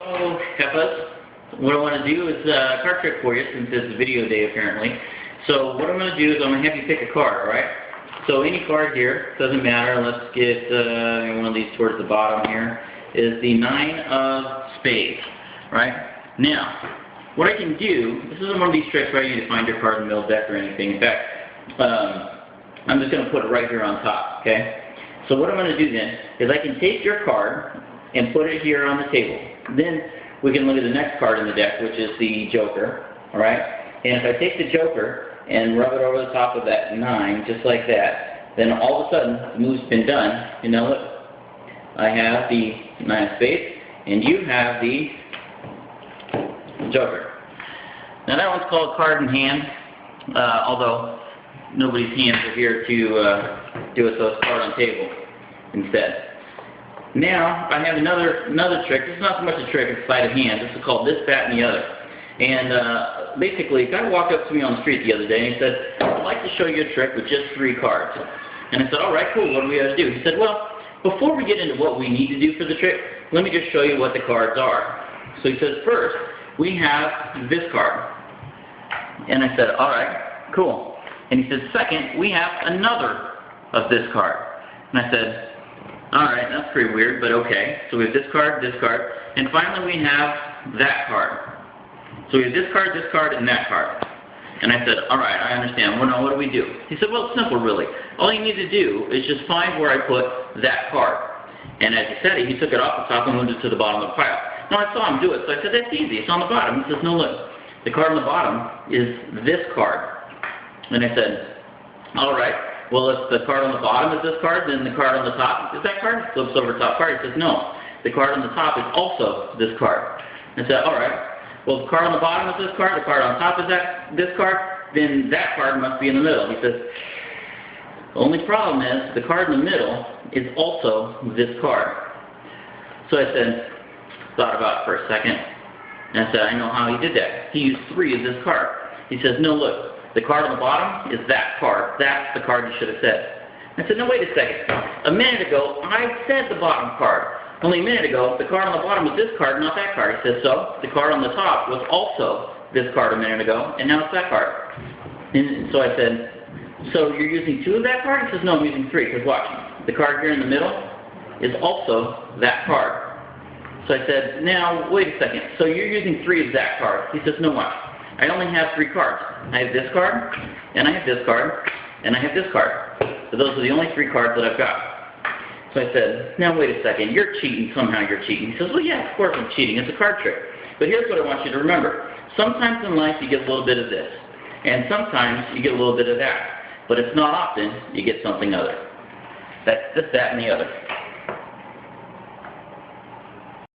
Oh, Peppas. What I want to do is a card trick for you since it's video day apparently. So what I'm going to do is I'm going to have you pick a card, alright? So any card here, doesn't matter. Let's get one of these towards the bottom here, is the 9 of spades, right? Now, what I can do, this isn't one of these tricks where you need to find your card in the middle deck or anything. In fact, I'm just going to put it right here on top, okay? So what I'm going to do then is I can take your card and put it here on the table. Then we can look at the next card in the deck, which is the Joker, alright? And if I take the Joker and rub it over the top of that 9, just like that, then all of a sudden, the move's been done. And now look, I have the 9 of spades, and you have the Joker. Now that one's called card in hand, although nobody's hands are here to do it, so it's card on table instead. Now, I have another trick. This is not so much a trick, it's sleight of hand. This is called this, that, and the other. And basically, a guy walked up to me on the street the other day and he said, I'd like to show you a trick with just 3 cards. And I said, all right, cool, what do we have to do? He said, well, before we get into what we need to do for the trick, let me just show you what the cards are. So he says, first, we have this card. And I said, all right, cool. And he said, second, we have another of this card. And I said, all right, that's pretty weird, but okay. So we have this card, and finally we have that card. So we have this card, and that card. And I said, all right, I understand. Well, now what do we do? He said, well, it's simple, really. All you need to do is just find where I put that card. And as he said it, he took it off the top and moved it to the bottom of the pile. Now, I saw him do it, so I said, that's easy. It's on the bottom. He says, no, look. The card on the bottom is this card. And I said, all right. Well, if the card on the bottom is this card, then the card on the top is that card? Flips over top card. He says, no. The card on the top is also this card. I said, all right. Well, if the card on the bottom is this card, the card on top is this card, then that card must be in the middle. He says, the only problem is the card in the middle is also this card. So I said, thought about it for a second, and I said, I know how he did that. He used 3 of this card. He says, no, look. The card on the bottom is that card. That's the card you should have said. I said, no, wait a second. A minute ago, I said the bottom card. Only a minute ago, the card on the bottom was this card, not that card. He said, so the card on the top was also this card a minute ago, and now it's that card. And so I said, so you're using 2 of that card? He says, no, I'm using 3, because watch. The card here in the middle is also that card. So I said, now, wait a second. So you're using 3 of that card. He says, no, watch. I only have 3 cards. I have this card, and I have this card, and I have this card. So those are the only 3 cards that I've got. So I said, now wait a second, you're cheating, somehow you're cheating. He says, well yeah, of course I'm cheating, it's a card trick. But here's what I want you to remember. Sometimes in life you get a little bit of this, and sometimes you get a little bit of that. But it's not often you get something other. That's this, that, and the other.